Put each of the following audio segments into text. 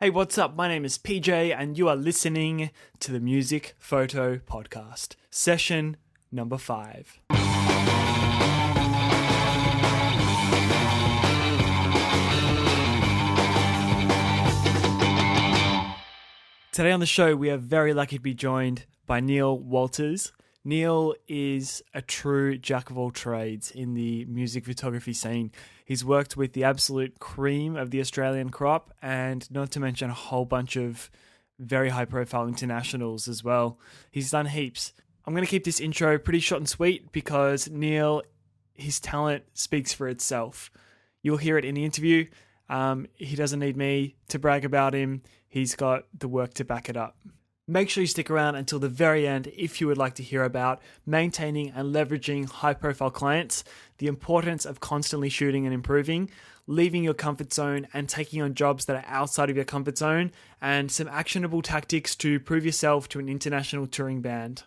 Hey, what's up? My name is PJ and you are listening to the Music Photo Podcast, session number 5. Today on the show, we are very lucky to be joined by Neal Walters. Neal is a true jack of all trades in the music photography scene. He's worked with the absolute cream of the Australian crop, and not to mention a whole bunch of very high-profile internationals as well. He's done heaps. I'm going to keep this intro pretty short and sweet because Neal, his talent speaks for itself. You'll hear it in the interview. He doesn't need me to brag about him. He's got the work to back it up. Make sure you stick around until the very end if you would like to hear about maintaining and leveraging high-profile clients, the importance of constantly shooting and improving, leaving your comfort zone and taking on jobs that are outside of your comfort zone, and some actionable tactics to prove yourself to an international touring band.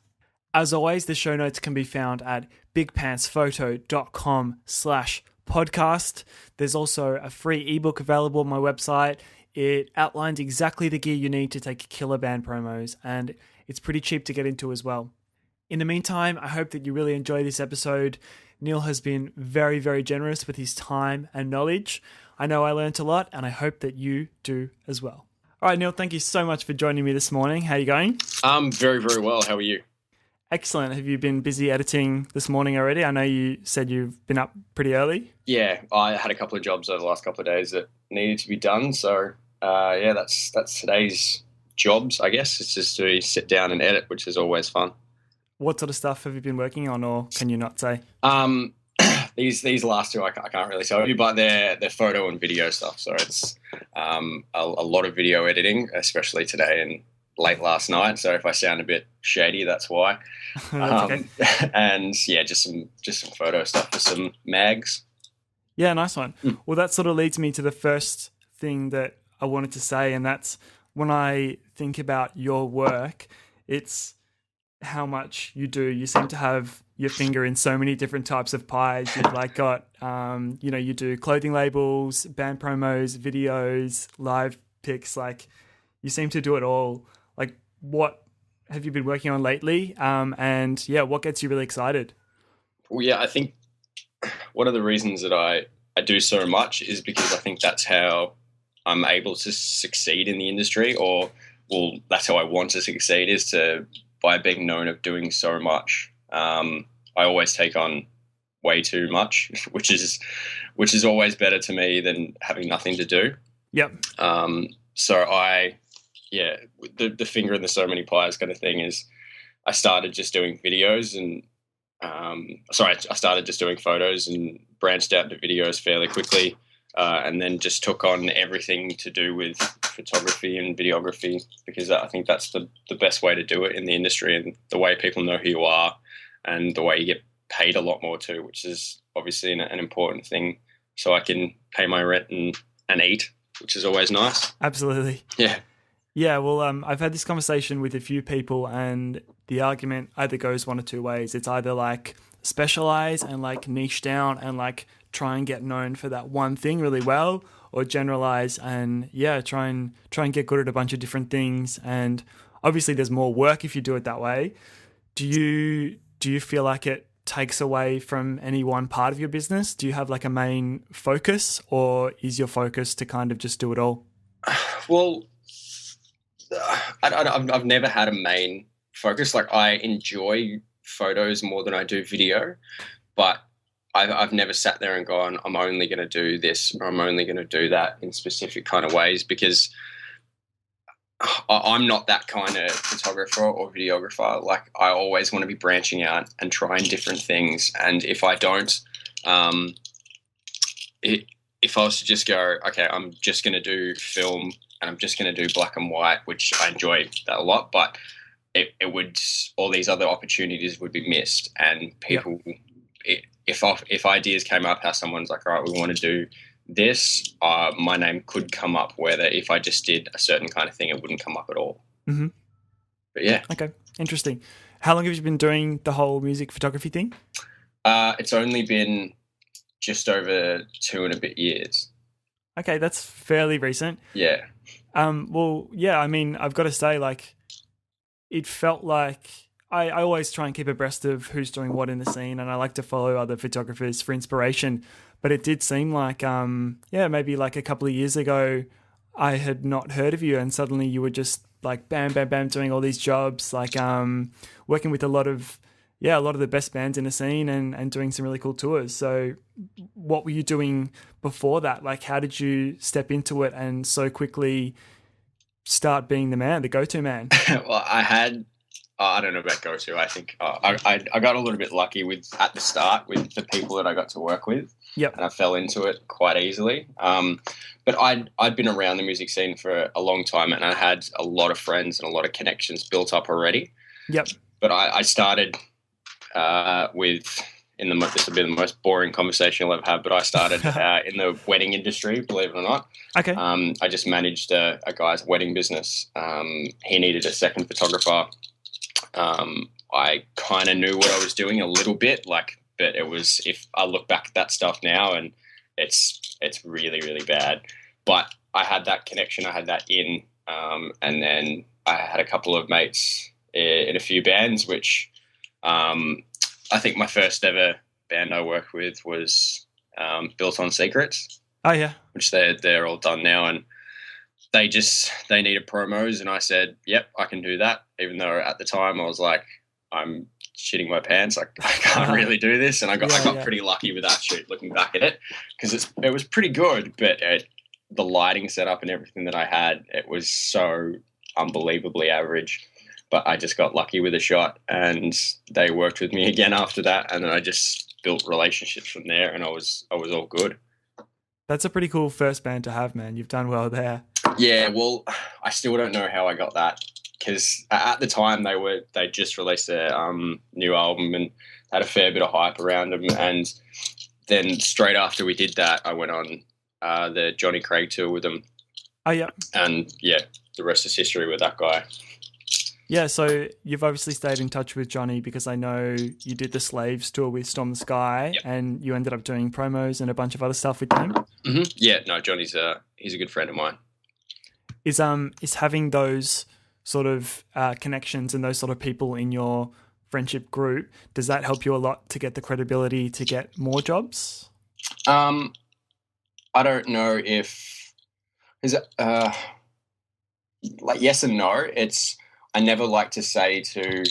As always, the show notes can be found at bigpantsphoto.com/podcast. There's also a free ebook available on my website. It outlines exactly the gear you need to take killer band promos, and it's pretty cheap to get into as well. In the meantime, I hope that you really enjoy this episode. Neal has been very, very generous with his time and knowledge. I know I learned a lot, and I hope that you do as well. All right, Neal, thank you so much for joining me this morning. How are you going? I'm very, very well. How are you? Excellent. Have you been busy editing this morning already? I know you said you've been up pretty early. Yeah, I had a couple of jobs over the last couple of days that needed to be done, so that's today's jobs, I guess. It's just to sit down and edit, which is always fun. What sort of stuff have you been working on, or can you not say? These last two I can't really tell you, but they're photo and video stuff. So it's a lot of video editing, especially today and late last night. So if I sound a bit shady, that's why. That's okay. And yeah, just some photo stuff for some mags. Yeah, nice one. Well, that sort of leads me to the first thing that I wanted to say, and that's when I think about your work, it's how much you do. You seem to have your finger in so many different types of pies. You've got, you do clothing labels, band promos, videos, live pics. You seem to do it all. What have you been working on lately? What gets you really excited? Well, yeah, I think one of the reasons that I do so much is because I think that's how I'm able to succeed in the industry, that's how I want to succeed, is by being known of doing so much. I always take on way too much, which is always better to me than having nothing to do. Yep. The finger in the so many pies kind of thing is I started just doing videos and I started just doing photos and branched out into videos fairly quickly. And then just took on everything to do with photography and videography, because I think that's the best way to do it in the industry, and the way people know who you are and the way you get paid a lot more too, which is obviously an important thing, so I can pay my rent and eat, which is always nice. Absolutely. Yeah. Yeah, well, I've had this conversation with a few people, and the argument either goes one or two ways. It's either specialize and niche down and try and get known for that one thing really well, or generalize and try and get good at a bunch of different things. And obviously there's more work if you do it that way. Do you feel like it takes away from any one part of your business? Do you have a main focus, or is your focus to kind of just do it all? Well, I've never had a main focus. I enjoy photos more than I do video, but I've never sat there and gone, I'm only going to do this or I'm only going to do that in specific kind of ways, because I'm not that kind of photographer or videographer. I always want to be branching out and trying different things. And if I don't, if I was to just go, okay, I'm just going to do film and I'm just going to do black and white, which I enjoy that a lot, but it would, all these other opportunities would be missed, and people, if ideas came up, how someone's all right, we want to do this, my name could come up, whether if I just did a certain kind of thing, it wouldn't come up at all. Mm-hmm. But yeah. Okay, interesting. How long have you been doing the whole music photography thing? It's only been just over 2 and a bit years. Okay, that's fairly recent. Yeah. Well, yeah, I mean, I've got to say, like, it felt like I always try and keep abreast of who's doing what in the scene, and I like to follow other photographers for inspiration. But it did seem like, yeah, maybe like a couple of years ago, I had not heard of you, and suddenly you were just like bam, bam, bam, doing all these jobs, like working with a lot of the best bands in the scene, and doing some really cool tours. So, what were you doing before that? Like, how did you step into it and so quickly start being the man, the go-to man? Well, I had, I don't know about go-to. I think I got a little bit lucky with at the start with the people that I got to work with, Yep. and I fell into it quite easily. But I'd been around the music scene for a long time, and I had a lot of friends and a lot of connections built up already. Yep. But I started with this will be the most boring conversation you'll ever have. But I started in the wedding industry, believe it or not. Okay. I just managed a guy's wedding business. He needed a second photographer. I kind of knew what I was doing a little bit, but it was, if I look back at that stuff now, and it's really, really bad. But I had that connection, I had that and then I had a couple of mates in a few bands, which I think my first ever band I worked with was Built on Secrets. Oh yeah. Which they're all done now, and they needed promos, and I said, yep, I can do that. Even though at the time I was like, I'm shitting my pants. I can't really do this. And I got pretty lucky with that shoot, looking back at it, because it was pretty good, but the lighting setup and everything that I had, it was so unbelievably average. But I just got lucky with a shot, and they worked with me again after that, and then I just built relationships from there, and I was all good. That's a pretty cool first band to have, man. You've done well there. Yeah, well, I still don't know how I got that, because at the time they just released their new album and had a fair bit of hype around them, and then straight after we did that, I went on the Johnny Craig tour with them. Oh yeah, and yeah, the rest is history with that guy. Yeah, so you've obviously stayed in touch with Johnny, because I know you did the Slaves tour with Storm the Sky, yep. And you ended up doing promos and a bunch of other stuff with him. Mm-hmm. Yeah, no, Johnny's he's a good friend of mine. Is having those sort of connections and those sort of people in your friendship group, does that help you a lot to get the credibility to get more jobs? I don't know if like yes and no. I never like to say to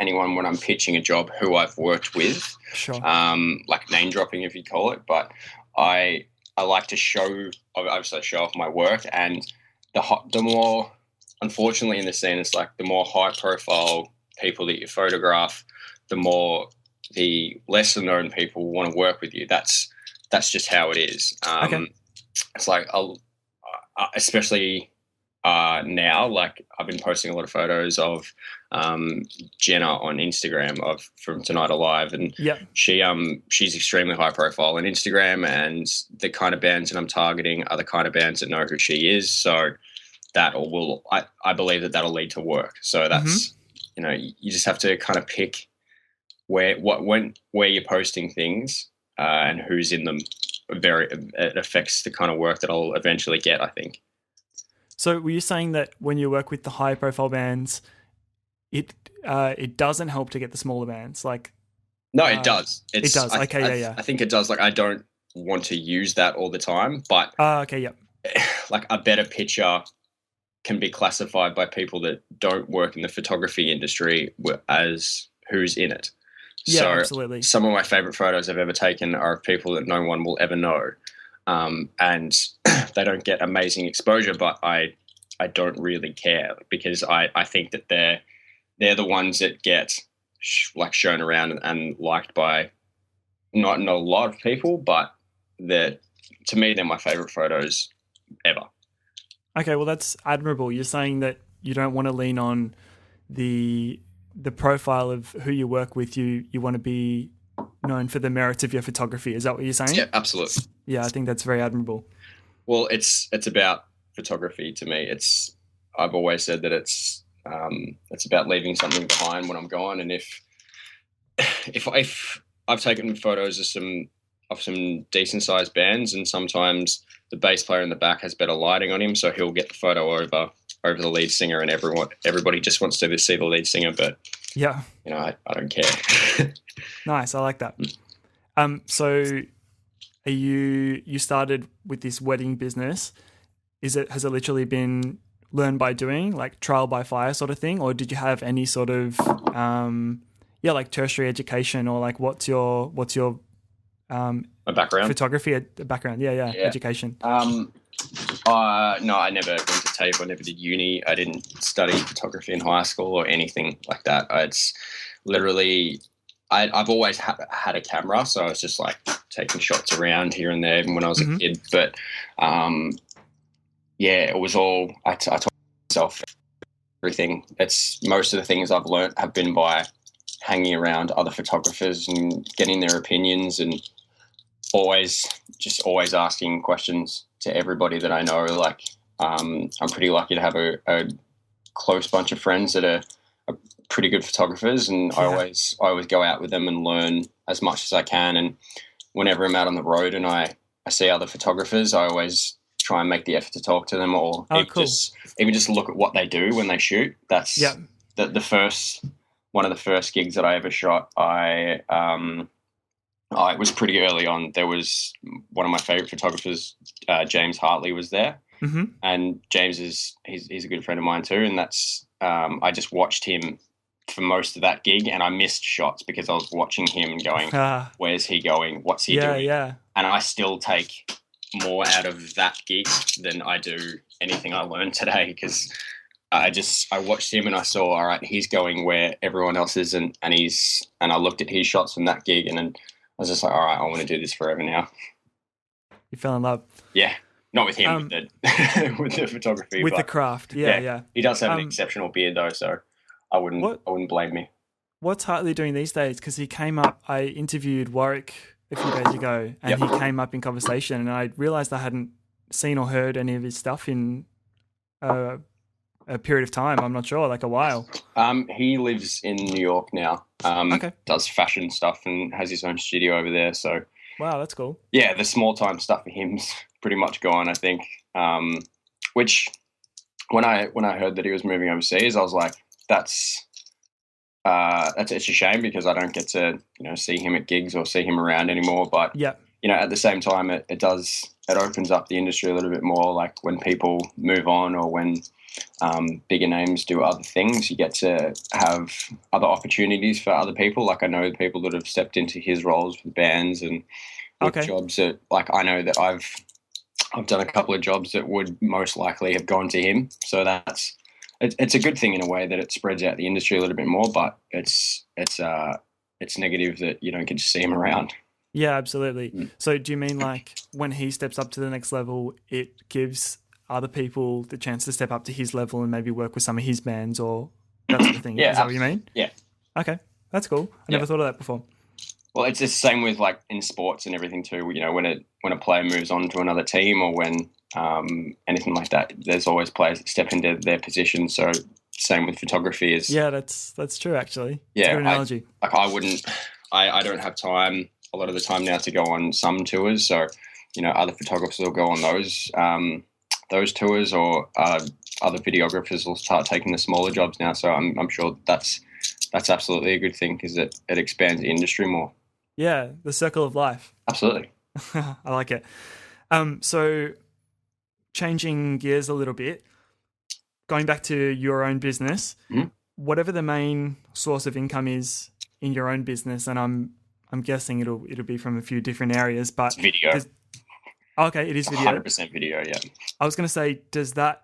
anyone when I'm pitching a job who I've worked with, sure. Like name dropping, if you call it. But I like to obviously show off my work, and the more, unfortunately in the scene, it's like the more high profile people that you photograph, the lesser known people want to work with you. That's just how it is. Okay. It's like especially. Now, like I've been posting a lot of photos of Jenna on Instagram from Tonight Alive, and yep. She's extremely high profile on Instagram, and the kind of bands that I'm targeting are the kind of bands that know who she is. So I believe that'll lead to work. So that's you just have to kind of pick where you're posting things and who's in them. It affects the kind of work that I'll eventually get, I think. So were you saying that when you work with the high profile bands, it doesn't help to get the smaller bands? Like, no, it does. It does. Okay, yeah. I think it does. Like, I don't want to use that all the time, but okay, yep. Like a better picture can be classified by people that don't work in the photography industry as who's in it. Yeah, so absolutely. Some of my favorite photos I've ever taken are of people that no one will ever know. And they don't get amazing exposure, but I don't really care, because I think that they're the ones that get shown around and liked by not a lot of people, but to me they're my favorite photos ever. Okay, well that's admirable. You're saying that you don't want to lean on the profile of who you work with. You want to be known for the merits of your photography. Is that what you're saying? Yeah, absolutely. Yeah, I think that's very admirable. Well, it's about photography to me. I've always said that it's about leaving something behind when I'm gone. And if I've taken photos of some of some decent sized bands, and sometimes the bass player in the back has better lighting on him, so he'll get the photo over the lead singer, and everybody just wants to see the lead singer. But Yeah. I don't care. Nice. I like that. So you started with this wedding business. Has it literally been learn by doing, like trial by fire sort of thing, or did you have any sort of like tertiary education, or like what's your My background, photography background? Yeah. Education. No, I never went to TAFE. I never did uni. I didn't study photography in high school or anything like that. It's literally, I've always had a camera, so I was just like taking shots around here and there even when I was a kid. But it was all I taught myself everything. It's most of the things I've learnt have been by hanging around other photographers and getting their opinions, and always asking questions to everybody that I know. Like I'm pretty lucky to have a close bunch of friends that are pretty good photographers, and I always go out with them and learn as much as I can. And whenever I'm out on the road and I see other photographers, I always try and make the effort to talk to them, or even just look at what they do when they shoot. That's the first one of the first gigs that I ever shot. I was pretty early on. There was one of my favorite photographers, James Hartley, was there, and James he's a good friend of mine too. And that's I just watched him for most of that gig, and I missed shots because I was watching him and going, "Where's he going? What's he doing?" Yeah. And I still take more out of that gig than I do anything I learned today, because I watched him and I saw, all right, he's going where everyone else is, and I looked at his shots from that gig, and then I was just like, all right, I want to do this forever now. You fell in love. Yeah. Not with him, with the photography. With the craft. Yeah. He does have an exceptional beard though, so I wouldn't blame me. What's Hartley doing these days? Because he came up, I interviewed Warwick a few days ago, and he came up in conversation, and I realised I hadn't seen or heard any of his stuff in a period of time. I'm not sure, like a while. He lives in New York now. Does fashion stuff and has his own studio over there. So wow, that's cool. Yeah, the small time stuff for him's pretty much gone, I think. Which when I heard that he was moving overseas, I was like, it's a shame, because I don't get to see him at gigs or see him around anymore. But at the same time, it opens up the industry a little bit more. Like when people move on, or when bigger names do other things, you get to have other opportunities for other people. Like I know people that have stepped into his roles with bands and with jobs that, like, I know that I've done a couple of jobs that would most likely have gone to him. So it's a good thing in a way that it spreads out the industry a little bit more, but it's negative that you don't get to see him around. Yeah, absolutely. So do you mean like when he steps up to the next level, it gives other people the chance to step up to his level and maybe work with some of his bands or that sort of thing? Is that what you mean? Yeah. Okay, that's cool. I never thought of that before. Well, it's the same with like in sports and everything too. When a player moves on to another team, or when anything like that, there's always players that step into their position. So same with photography is. Yeah, that's true actually. Yeah, it's a good analogy. I don't have time a lot of the time now to go on some tours. So other photographers will go on those tours, or other videographers will start taking the smaller jobs now. So I'm sure that's absolutely a good thing, because it expands the industry more. Yeah, the circle of life. Absolutely. I like it. So changing gears a little bit, going back to your own business, whatever the main source of income is in your own business, and I'm guessing it'll be from a few different areas, but it's video. Okay, it is video. 100% video, yeah. I was going to say, does that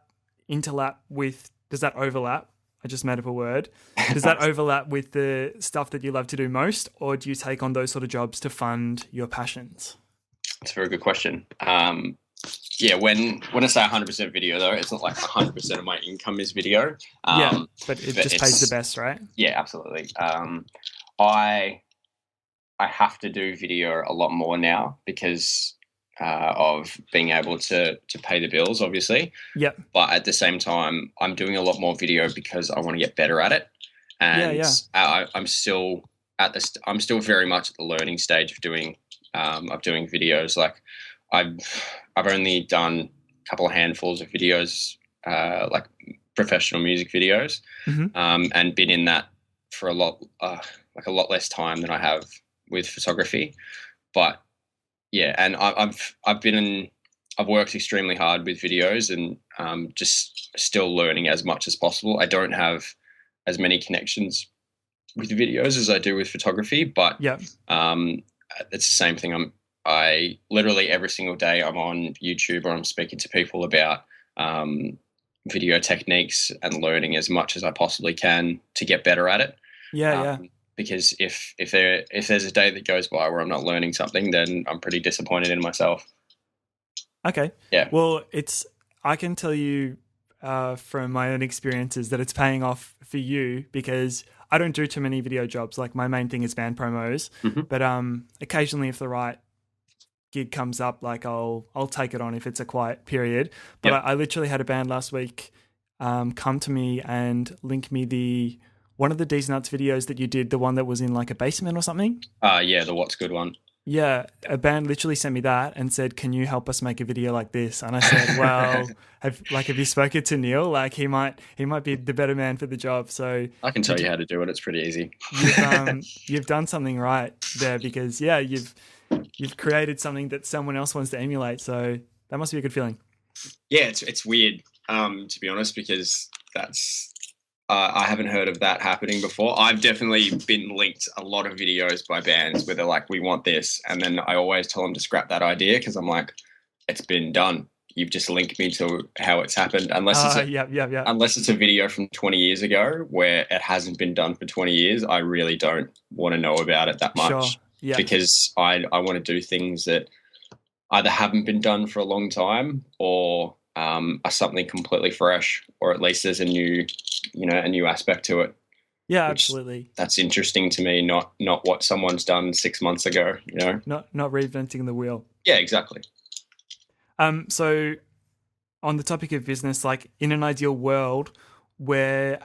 overlap? I just made up a word. Does that overlap with the stuff that you love to do most, or do you take on those sort of jobs to fund your passions? That's a very good question. When I say 100% video, though, it's not like 100% of my income is video. But it just pays the best, right? Yeah, absolutely. I have to do video a lot more now because of being able to pay the bills, obviously. Yeah. But at the same time, I'm doing a lot more video because I want to get better at it. And I'm still very much at the learning stage of doing of doing videos. Like I've only done a couple of handfuls of videos, like professional music videos, and been in that for a lot less time than I have with photography. But yeah, and I've worked extremely hard with videos, and just still learning as much as possible. I don't have as many connections with videos as I do with photography, but Yeah. it's the same thing. I literally every single day I'm on YouTube or I'm speaking to people about video techniques and learning as much as I possibly can to get better at it. Yeah. Because if there's a day that goes by where I'm not learning something, then I'm pretty disappointed in myself. Okay. Yeah. Well, I can tell you from my own experiences that it's paying off for you, because I don't do too many video jobs. Like my main thing is band promos, but occasionally if the right gig comes up, like I'll take it on if it's a quiet period. But Yep. I literally had a band last week come to me and link me one of the Deez Nutz videos that you did, the one that was in like a basement or something. Yeah, the What's Good one. Yeah, a band literally sent me that and said, "Can you help us make a video like this?" And I said, "Well, have you spoken to Neal? Like he might be the better man for the job." So I can tell you how to do it. It's pretty easy. You've done something right there, because yeah, you've created something that someone else wants to emulate. So that must be a good feeling. Yeah, it's weird, to be honest, because that's I haven't heard of that happening before. I've definitely been linked a lot of videos by bands where they're like, "We want this," and then I always tell them to scrap that idea because I'm like, "It's been done. You've just linked me to how it's happened." Unless it's a video from 20 years ago where it hasn't been done for 20 years, I really don't want to know about it that much. Sure. Yeah. Because I want to do things that either haven't been done for a long time or are something completely fresh, or at least there's a new aspect to it. Yeah, absolutely. That's interesting to me, not what someone's done 6 months ago, Not reinventing the wheel. Yeah, exactly. So on the topic of business, like in an ideal world, where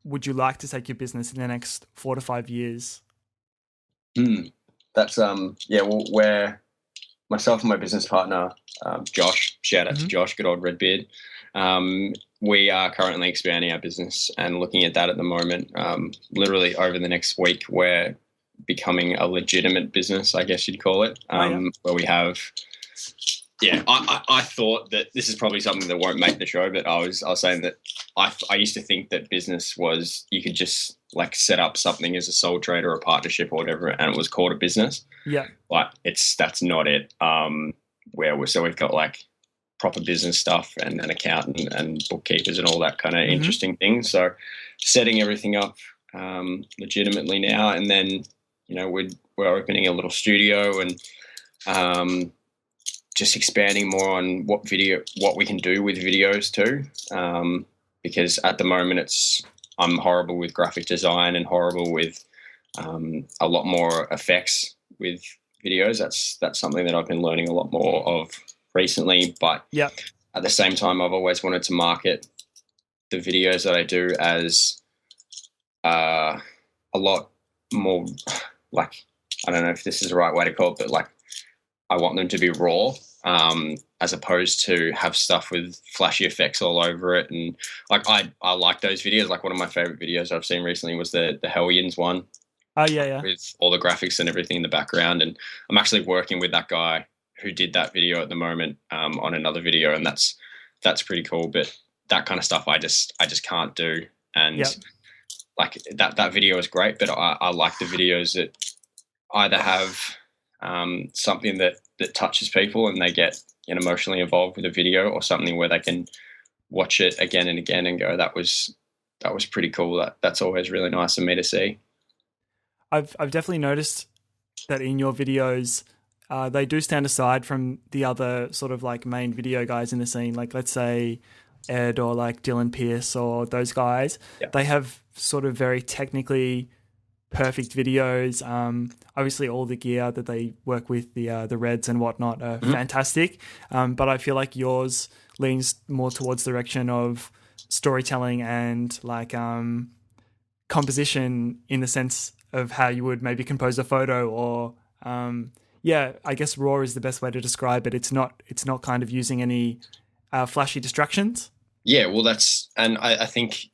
would you like to take your business in the next 4 to 5 years? That's where myself and my business partner, Josh, shout out to Josh, good old Redbeard. We are currently expanding our business and looking at that at the moment. Literally over the next week, we're becoming a legitimate business, I guess you'd call it, where we have. Yeah, I thought that this is probably something that won't make the show, but I was saying that I used to think that business was you could just like set up something as a sole trader or a partnership or whatever, and it was called a business. Yeah, like that's not it. We've got like proper business stuff and an accountant and bookkeepers and all that kind of interesting things. So setting everything up legitimately now, and then we're opening a little studio and just expanding more on what we can do with videos too. Because at the moment I'm horrible with graphic design and horrible with a lot more effects with videos. That's something that I've been learning a lot more of recently. But at the same time, I've always wanted to market the videos that I do as a lot more like, I don't know if this is the right way to call it, but like I want them to be raw, as opposed to have stuff with flashy effects all over it. And like I like those videos. Like one of my favorite videos I've seen recently was the Hellions one. Oh yeah. With all the graphics and everything in the background. And I'm actually working with that guy who did that video at the moment on another video, and that's pretty cool. But that kind of stuff I just can't do. And like that video is great, but I like the videos that either have something that touches people and they get emotionally involved with a video, or something where they can watch it again and again and go, that was pretty cool. That's always really nice of me to see. I've definitely noticed that in your videos, they do stand aside from the other sort of like main video guys in the scene. Like let's say Ed or like Dylan Pierce or those guys. They have sort of very technically perfect videos. Obviously all the gear that they work with, the Reds and whatnot, are fantastic. But I feel like yours leans more towards the direction of storytelling and like composition, in the sense of how you would maybe compose a photo, or Yeah, I guess raw is the best way to describe it. It's not kind of using any flashy distractions. Yeah, well, I think,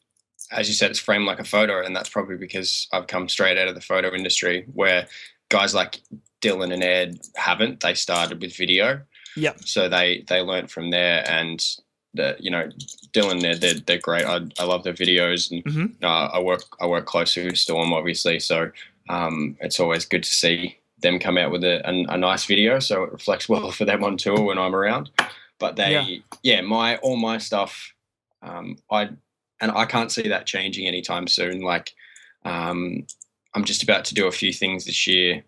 as you said, it's framed like a photo, and that's probably because I've come straight out of the photo industry, where guys like Dylan and Ed haven't. They started with video, Yeah. so they learned from there, and Dylan and Ed, they're great. I love their videos, and I work closely with Storm, obviously, so it's always good to see them come out with a nice video, so it reflects well for them on tour when I'm around. But all my stuff, I can't see that changing anytime soon. Like, I'm just about to do a few things this year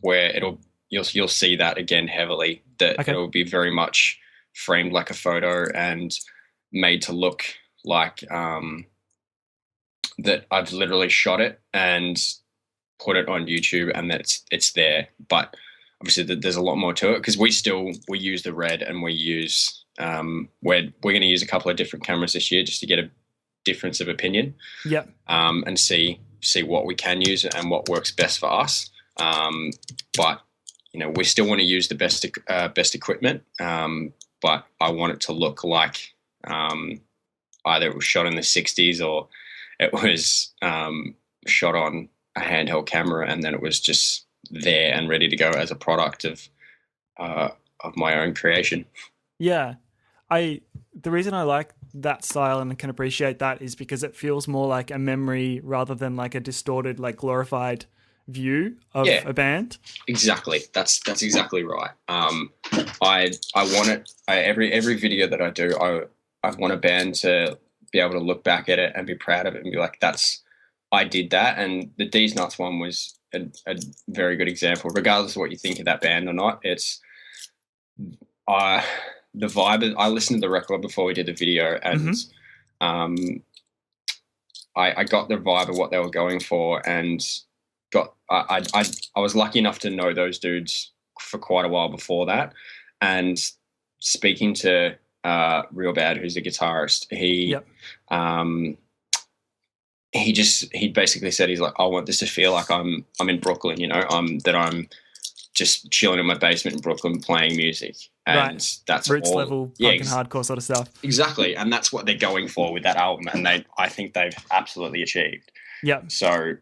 where you'll see that again heavily. That it'll be very much framed like a photo and made to look like that I've literally shot it and put it on YouTube, and that it's there. But obviously, there's a lot more to it, because we use the red, and we use we're going to use a couple of different cameras this year just to get a difference of opinion. Yeah. And see what we can use and what works best for us. But we still want to use the best equipment. But I want it to look like either it was shot in the 60s or it was shot on a handheld camera, and then it was just there and ready to go as a product of my own creation. Yeah. The reason I like that style and can appreciate that is because it feels more like a memory rather than like a distorted, like glorified view of a band. Exactly. That's exactly right. I want it. Every video that I do, I want a band to be able to look back at it and be proud of it and be like, I did that. And the Deez Nutz one was a very good example. Regardless of what you think of that band or not, it's the vibe. I listened to the record before we did the video, and I got the vibe of what they were going for, and I was lucky enough to know those dudes for quite a while before that. And speaking to Real Bad, who's a guitarist, he basically said, he's like, I want this to feel like I'm in Brooklyn, that I'm just chilling in my basement in Brooklyn playing music. And that's roots level punk and hardcore sort of stuff. Exactly. And that's what they're going for with that album, and I think they've absolutely achieved. Yeah. So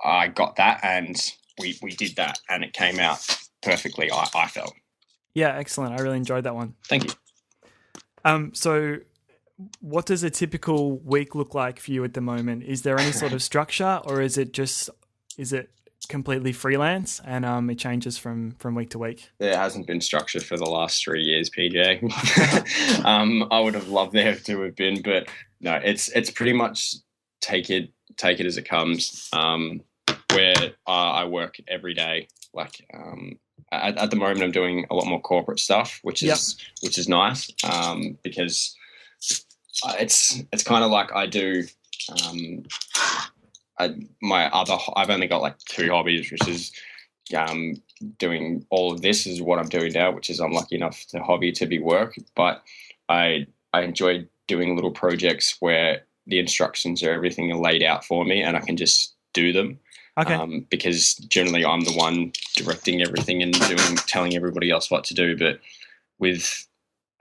I got that, and we did that, and it came out perfectly, I felt. Yeah, excellent. I really enjoyed that one. Thank you. So what does a typical week look like for you at the moment? Is there any sort of structure, or is it completely freelance and it changes from week to week? There hasn't been structure for the last 3 years, PJ. I would have loved there to have been, but no, it's pretty much take it as it comes. Where I work every day. Like at the moment, I'm doing a lot more corporate stuff, which is nice, because it's kind of like I do. I've only got like 2 hobbies, which is doing all of this is what I'm doing now, which is I'm lucky enough to hobby to be work. But I enjoy doing little projects where the instructions are everything are laid out for me, and I can just do them. Okay. Because generally I'm the one directing everything and telling everybody else what to do. But with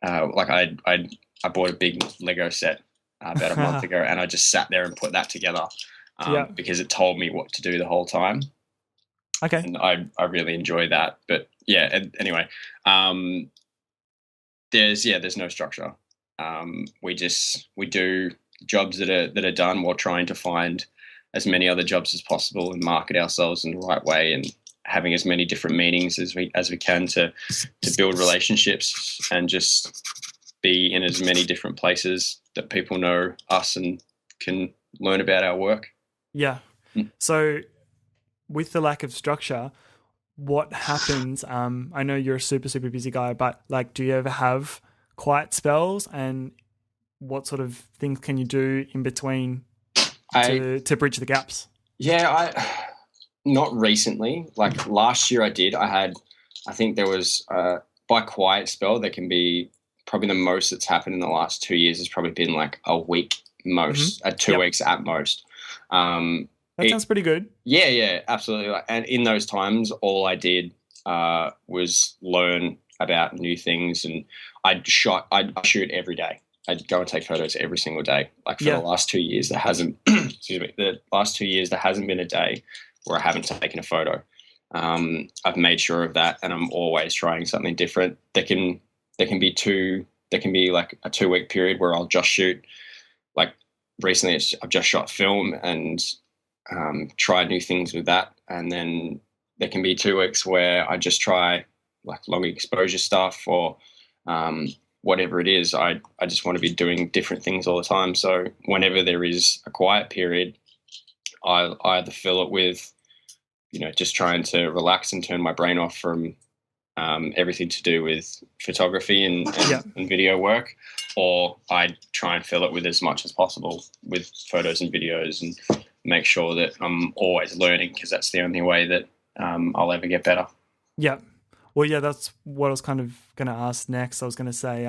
I bought a big Lego set about a month ago, and I just sat there and put that together because it told me what to do the whole time. Okay. And I really enjoy that. But yeah, anyway, there's no structure. We do jobs that are done while trying to find as many other jobs as possible and market ourselves in the right way, and having as many different meanings as we can to build relationships and just be in as many different places that people know us and can learn about our work. Yeah. So with the lack of structure, what happens? I know you're a super, super busy guy, but like, do you ever have quiet spells, and what sort of things can you do in between to bridge the gaps? Yeah, not recently. Like last year I did. I think there was by quiet spell, there can be probably the most that's happened in the last 2 years has probably been like a week most, 2 weeks at most. That sounds pretty good. Yeah, absolutely. And in those times, all I did was learn about new things, and I shoot every day. I'd go and take photos every single day. Like for the last 2 years, there hasn't excuse me, the last 2 years there hasn't been a day where I haven't taken a photo. I've made sure of that, and I'm always trying something different. There can be like a 2 week period where I'll just shoot. Like recently, I've just shot film and tried new things with that, and then there can be 2 weeks where I just try like long exposure stuff or whatever it is. I just want to be doing different things all the time. So whenever there is a quiet period, I either fill it with, just trying to relax and turn my brain off from everything to do with photography and video work, or I try and fill it with as much as possible with photos and videos and make sure that I'm always learning, because that's the only way that I'll ever get better. Yeah. Well, yeah, that's what I was kind of going to ask next. I was going to say,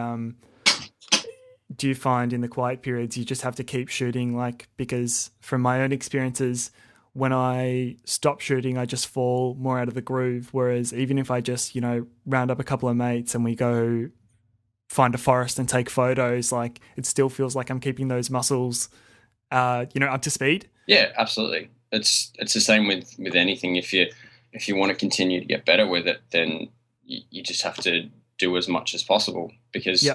do you find in the quiet periods you just have to keep shooting? Like, because from my own experiences, when I stop shooting, I just fall more out of the groove. Whereas even if I just, round up a couple of mates and we go find a forest and take photos, like it still feels like I'm keeping those muscles, up to speed. Yeah, absolutely. It's the same with anything. If you want to continue to get better with it, then you just have to do as much as possible, because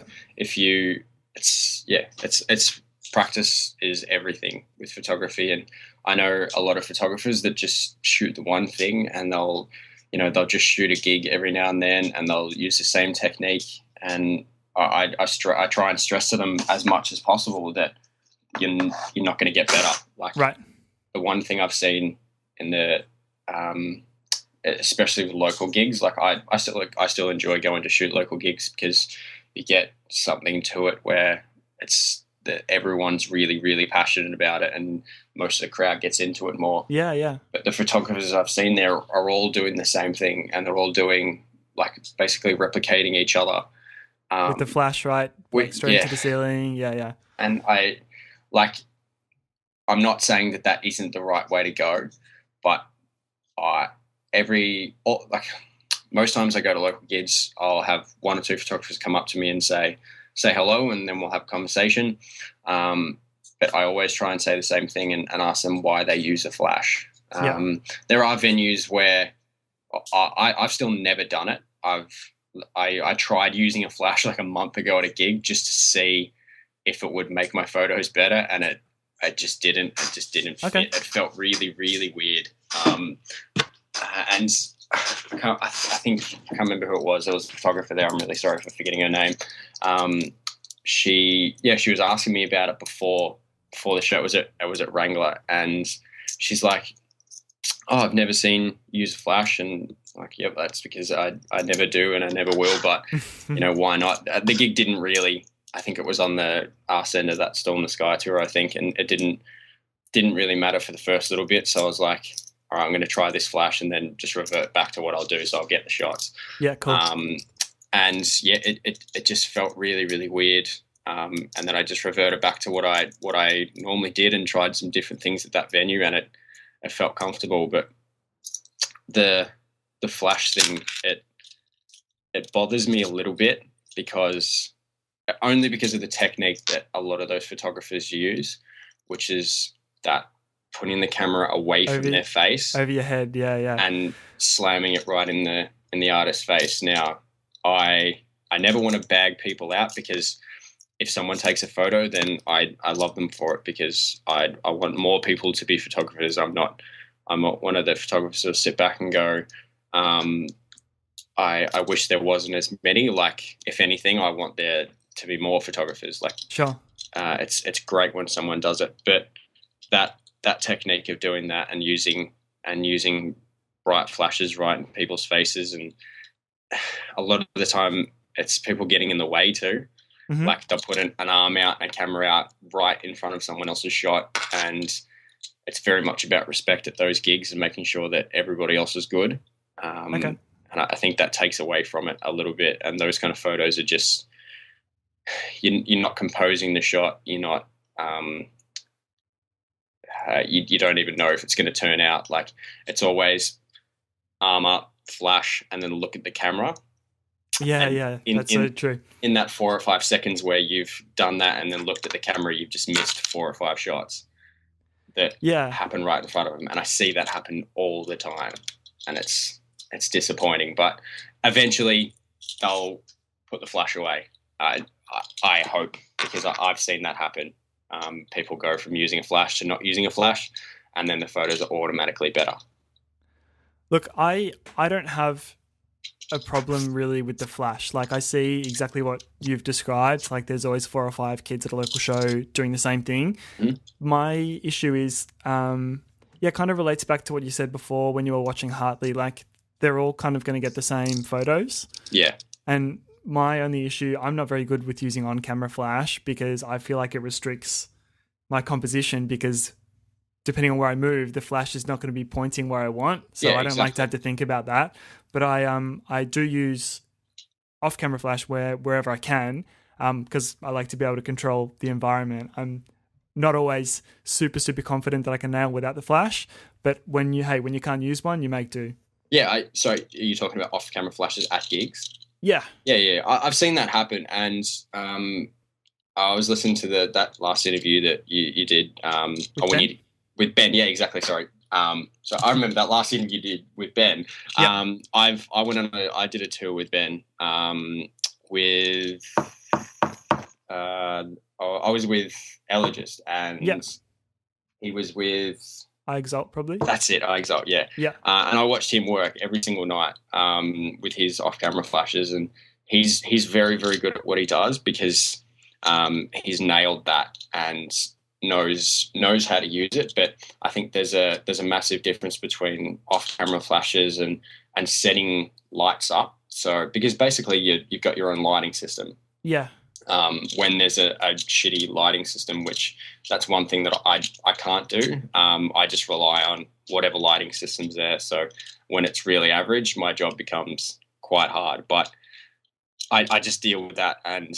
it's practice is everything with photography. And I know a lot of photographers that just shoot the one thing, and they'll just shoot a gig every now and then, and they'll use the same technique. And I try and stress to them as much as possible that you're not going to get better. Like, right. The one thing I've seen in the especially with local gigs, like I still enjoy going to shoot local gigs, because you get something to it where it's that everyone's really, really passionate about it, and most of the crowd gets into it more. Yeah, yeah. But the photographers I've seen there are all doing the same thing, and they're all doing like basically replicating each other. With the flash, right? Straight to the ceiling. Yeah, yeah. And I'm not saying that isn't the right way to go, but most times I go to local gigs, I'll have one or two photographers come up to me and say hello, and then we'll have a conversation. But I always try and say the same thing and ask them why they use a flash. There are venues where I've still never done it. I tried using a flash like a month ago at a gig just to see if it would make my photos better, and it just didn't. It just didn't fit. It felt really, really weird. And I can't remember who it was. There was a photographer there. I'm really sorry for forgetting her name. She was asking me about it before the show. It was at Wrangler, and she's like, "Oh, I've never seen you use a flash," and like, "Yep, that's because I never do and I never will." But why not? The gig didn't really. I think it was on the arse end of that Still in the Sky tour, I think, and it didn't really matter for the first little bit. So I was like, all right, I'm going to try this flash and then just revert back to what I'll do. So I'll get the shots. Yeah, cool. And yeah, it just felt really, really weird. And then I just reverted back to what I normally did and tried some different things at that venue, and it felt comfortable. But the flash thing, it bothers me a little bit, because of the technique that a lot of those photographers use, which is that putting the camera away from their face, over your head, yeah, and slamming it right in the artist's face. Now, I never want to bag people out, because if someone takes a photo, then I love them for it, because I want more people to be photographers. I'm not one of the photographers who sit back and go, I wish there wasn't as many. Like, if anything, I want there to be more photographers. Like, sure, it's great when someone does it, but that technique of doing that and using bright flashes right in people's faces, and a lot of the time it's people getting in the way too. Mm-hmm. Like, they'll put an arm out and a camera out right in front of someone else's shot, and it's very much about respect at those gigs and making sure that everybody else is good. And I think that takes away from it a little bit, and those kind of photos are just, you're not composing the shot. You're not, you don't even know if it's going to turn out. Like, it's always arm up, flash and then look at the camera. Yeah, that's so true. In that 4 or 5 seconds where you've done that and then looked at the camera, you've just missed 4 or 5 shots that happen right in front of them. And I see that happen all the time, and it's disappointing. But eventually they'll put the flash away. I hope, because I've seen that happen. People go from using a flash to not using a flash, and then the photos are automatically better. Look, I don't have a problem really with the flash. Like, I see exactly what you've described. Like, there's always 4 or 5 kids at a local show doing the same thing. My issue is, kind of relates back to what you said before when you were watching Hartley. Like, they're all kind of going to get the same photos. Yeah. And my only issue, I'm not very good with using on-camera flash because I feel like it restricts my composition, because depending on where I move, the flash is not going to be pointing where I want. So I don't like to have to think about that. But I do use off-camera flash wherever I can, because I like to be able to control the environment. I'm not always super, super confident that I can nail without the flash. But when you can't use one, you make do. Yeah. Sorry, are you talking about off-camera flashes at gigs? Yeah. Yeah. I've seen that happen. And I was listening to that last interview that you did with Ben. Yeah, exactly. Sorry. So I remember that last interview you did with Ben. Yep. I did a tour with Ben. I was with Elogist, and he was with I Exalt, probably. That's it. I Exalt. Yeah. Yeah. And I watched him work every single night with his off-camera flashes, and he's very, very good at what he does, because he's nailed that and knows how to use it. But I think there's a massive difference between off-camera flashes and setting lights up. So, because basically you've got your own lighting system. Yeah. When there's a shitty lighting system, which that's one thing that I can't do. I just rely on whatever lighting system's there. So when it's really average, my job becomes quite hard. But I just deal with that and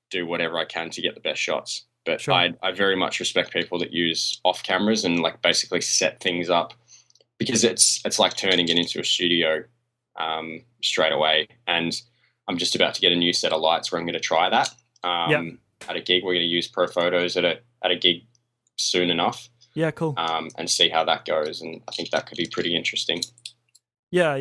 do whatever I can to get the best shots. But sure. I very much respect people that use off cameras and like basically set things up, because it's like turning it into a studio straight away. And I'm just about to get a new set of lights where I'm going to try that at a gig. We're going to use Pro Photos at a gig soon enough. Yeah, cool. And see how that goes. And I think that could be pretty interesting. Yeah.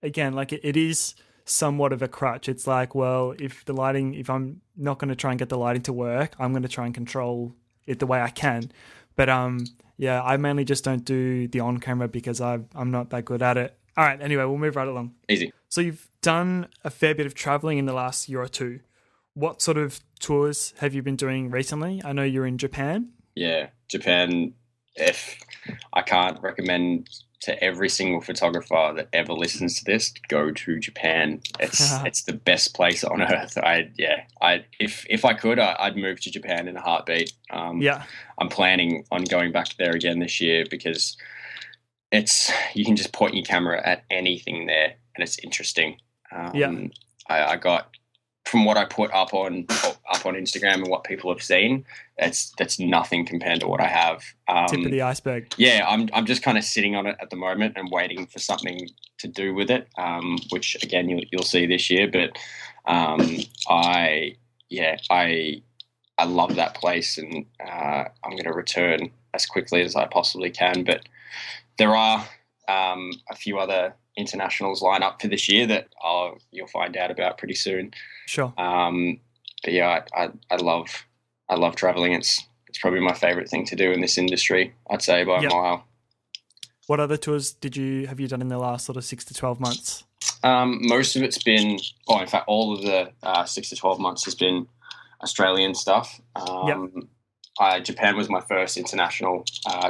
It is somewhat of a crutch. It's like, well, if I'm not going to try and get the lighting to work, I'm going to try and control it the way I can. But I mainly just don't do the on camera because I'm not that good at it. All right, anyway, we'll move right along. Easy. So you've done a fair bit of traveling in the last year or two. What sort of tours have you been doing recently? I know you're in Japan. Yeah, Japan. If I can't recommend to every single photographer that ever listens to this, go to Japan. It's the best place on earth. If I could, I'd move to Japan in a heartbeat. I'm planning on going back there again this year because you can just point your camera at anything there and it's interesting. I got, from what I put up on Instagram and what people have seen, that's nothing compared to what I have. Tip of the iceberg. Yeah, I'm just kind of sitting on it at the moment and waiting for something to do with it, which again you'll see this year. But I love that place, and I'm going to return as quickly as I possibly can. But there are a few other internationals line up for this year that you'll find out about pretty soon. Sure. But yeah, I love traveling. It's probably my favorite thing to do in this industry, I'd say, by a mile. What other tours have you done in the last sort of 6 to 12 months? Most of it's been, in fact, all of the 6 to 12 months has been Australian stuff. Japan was my first international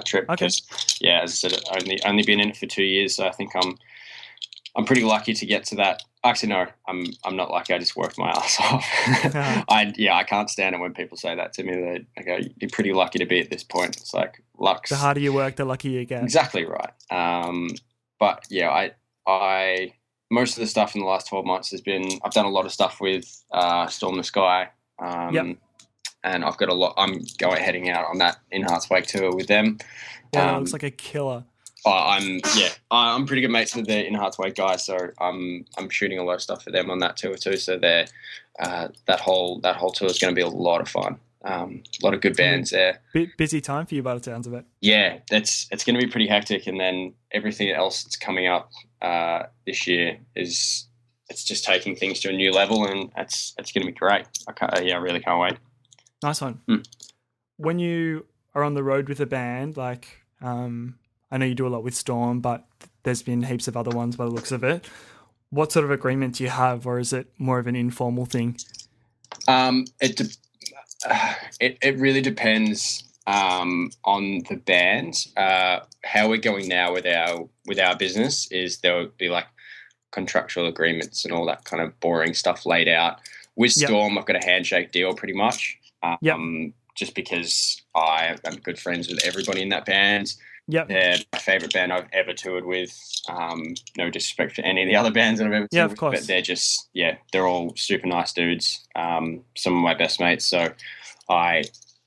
trip. Okay. Because, as I said, only been in it for 2 years, so I think I'm pretty lucky to get to that. Actually, no, I'm not lucky. I just worked my ass off. I can't stand it when people say that to me. They go, "You're pretty lucky to be at this point." It's like luck. The harder you work, the luckier you get. Exactly right. But yeah, I most of the stuff in the last 12 months has been. I've done a lot of stuff with Storm the Sky. And I've got a lot. I'm heading out on that Enhanced Wake tour with them. Yeah, it looks like a killer. I'm pretty good mates with the In Heart's Way guys, so I'm shooting a lot of stuff for them on that tour too. So they're that whole tour is going to be a lot of fun. A lot of good bands there. Busy time for you by the sounds of it. Yeah, it's going to be pretty hectic, and then everything else that's coming up this year it's just taking things to a new level, and it's going to be great. I really can't wait. Nice one. When you are on the road with a band, like I know you do a lot with Storm, but there's been heaps of other ones by the looks of it. What sort of agreement do you have, or is it more of an informal thing? It really depends on the band. How we're going now with our business is there will be like contractual agreements and all that kind of boring stuff laid out. With Storm, I've got a handshake deal pretty much. Just because I am good friends with everybody in that band. Yep. They're my favourite band I've ever toured with. No disrespect to any of the other bands that I've ever toured with, but they're just, they're all super nice dudes. Some of my best mates. So I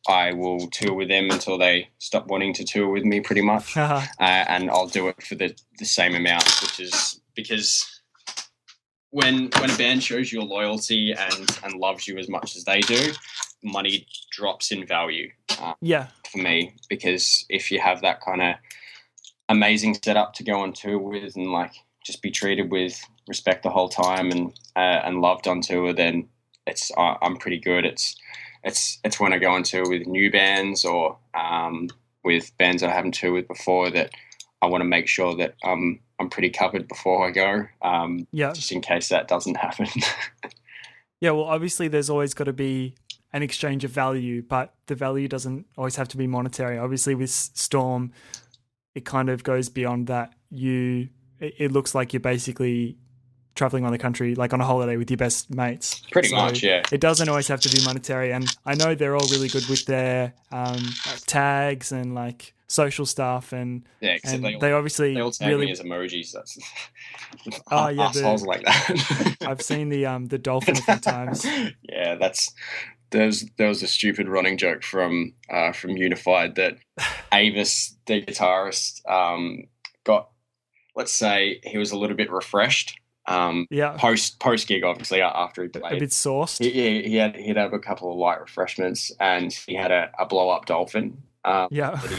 will tour with them until they stop wanting to tour with me pretty much. And I'll do it for the same amount, which is because when a band shows your loyalty and loves you as much as they do, money drops in value for me, because if you have that kind of amazing setup to go on tour with and like just be treated with respect the whole time and loved on tour, then I'm pretty good. It's when I go on tour with new bands or with bands that I haven't toured with before that I want to make sure that I'm pretty covered before I go, just in case that doesn't happen. Well, obviously there's always got to be an exchange of value, but the value doesn't always have to be monetary. Obviously with Storm, it kind of goes beyond that. It looks like you're basically traveling on the country, like on a holiday with your best mates. Pretty much, yeah. It doesn't always have to be monetary. And I know they're all really good with their tags and like social stuff. And they obviously they all tag really me as emojis. That's assholes like that. I've seen the dolphin a few times. Yeah, there was a stupid running joke from Unified that Avis, the guitarist, got, let's say he was a little bit refreshed. Post gig, obviously, after he played. A bit sauced. He'd have a couple of light refreshments, and he had a blow up dolphin.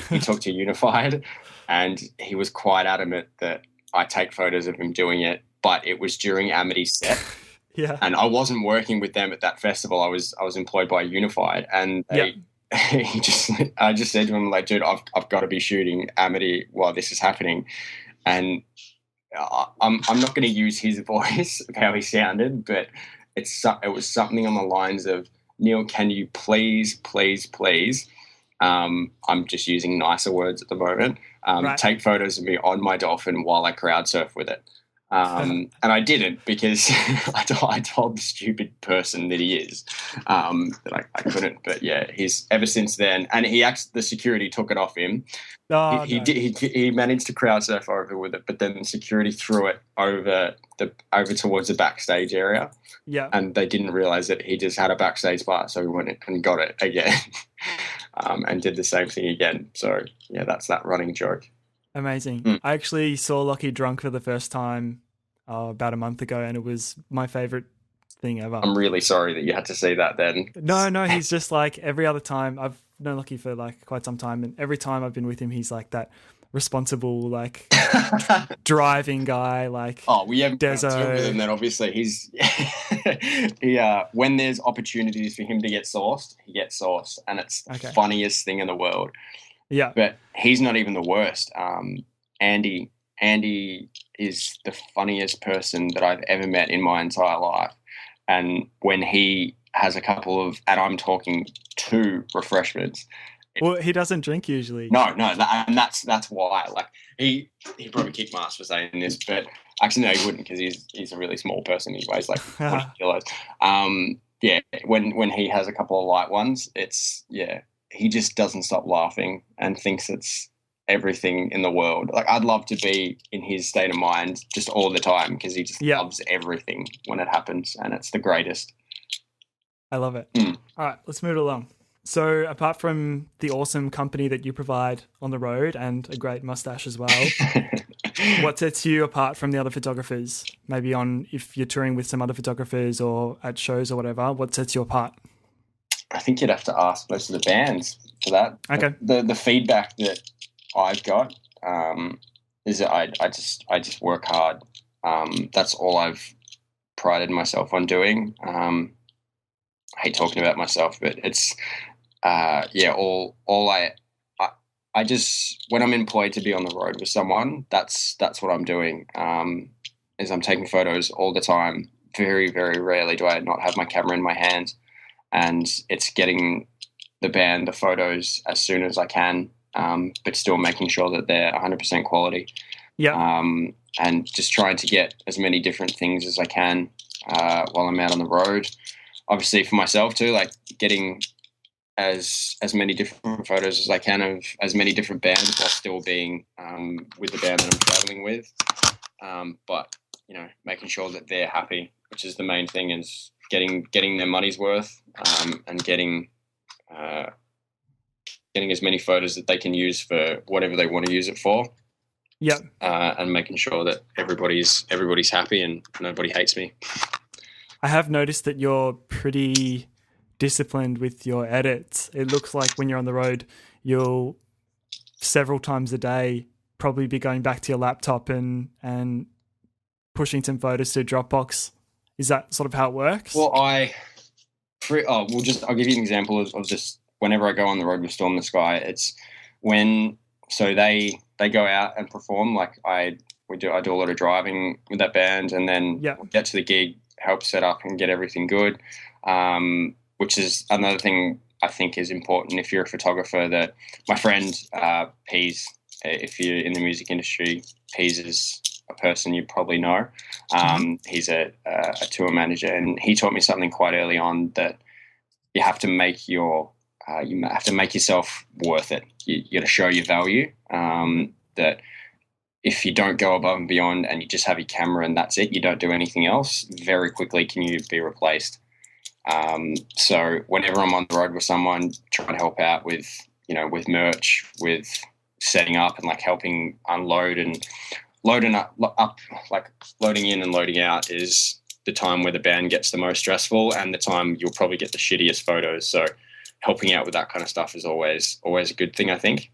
He took to Unified, and he was quite adamant that I take photos of him doing it, but it was during Amity's set. And I wasn't working with them at that festival. I was employed by Unified, and I just said to him, like, dude, I've got to be shooting Amity while this is happening, and I'm not going to use his voice of how he sounded, but it was something on the lines of, Neal, can you please, I'm just using nicer words at the moment, take photos of me on my dolphin while I crowd surf with it. And I didn't, because I told the stupid person that he is that I couldn't. But he's ever since then, and the security took it off him. He managed to crowd surf over with it, but then the security threw it over towards the backstage area. And they didn't realize that he just had a backstage pass, so he went and got it again, and did the same thing again. So that's that running joke. Amazing. I actually saw Lockie drunk for the first time about a month ago, and it was my favourite thing ever. I'm really sorry that you had to see that then. No, he's just like every other time. I've known Lockie for like quite some time, and every time I've been with him, he's like that responsible, like driving guy. Like, we haven't with him then. Obviously, he's when there's opportunities for him to get sauced, he gets sauced, and it's the funniest thing in the world. Yeah, but he's not even the worst. Andy is the funniest person that I've ever met in my entire life. And when he has a couple of, and I'm talking 2 refreshments. Well, he doesn't drink usually. No, and that's why. Like he probably kicked my ass for saying this, but actually no, he wouldn't, because he's a really small person. He weighs like 40 kilos. When he has a couple of light ones, he just doesn't stop laughing and thinks it's everything in the world. Like, I'd love to be in his state of mind just all the time, because he just loves everything when it happens, and it's the greatest. I love it. All right, let's move it along. So apart from the awesome company that you provide on the road and a great mustache as well, what sets you apart from the other photographers? Maybe if you're touring with some other photographers or at shows or whatever, what sets you apart? I think you'd have to ask most of the bands for that. Okay. The feedback that I've got is that I just work hard. That's all I've prided myself on doing. I hate talking about myself, but it's I just, when I'm employed to be on the road with someone, that's what I'm doing. Is I'm taking photos all the time. Very, very rarely do I not have my camera in my hand, and it's getting the band the photos as soon as I can, but still making sure that they're 100% quality. Yeah. And just trying to get as many different things as I can while I'm out on the road. Obviously for myself too, like getting as many different photos as I can of as many different bands while still being with the band that I'm traveling with. But, making sure that they're happy, which is the main thing, is getting their money's worth, and getting as many photos that they can use for whatever they want to use it for. Yeah. And making sure that everybody's happy and nobody hates me. I have noticed that you're pretty disciplined with your edits. It looks like when you're on the road, you'll several times a day probably be going back to your laptop and pushing some photos to Dropbox. Is that sort of how it works? Well, I'll give you an example of just whenever I go on the road with Storm the Sky. It's so they go out and perform. Like I do a lot of driving with that band, and then we'll get to the gig, help set up and get everything good. Which is another thing I think is important if you're a photographer. That my friend Pease, if you're in the music industry, Pease is a person you probably know. He's a tour manager, and he taught me something quite early on, that you have to make yourself worth it. You got to show your value. That if you don't go above and beyond and you just have your camera and that's it, you don't do anything else, very quickly can you be replaced. So whenever I'm on the road with someone, trying to help out with merch, with setting up and like helping unload and loading in and loading out is the time where the band gets the most stressful and the time you'll probably get the shittiest photos. So helping out with that kind of stuff is always a good thing, I think.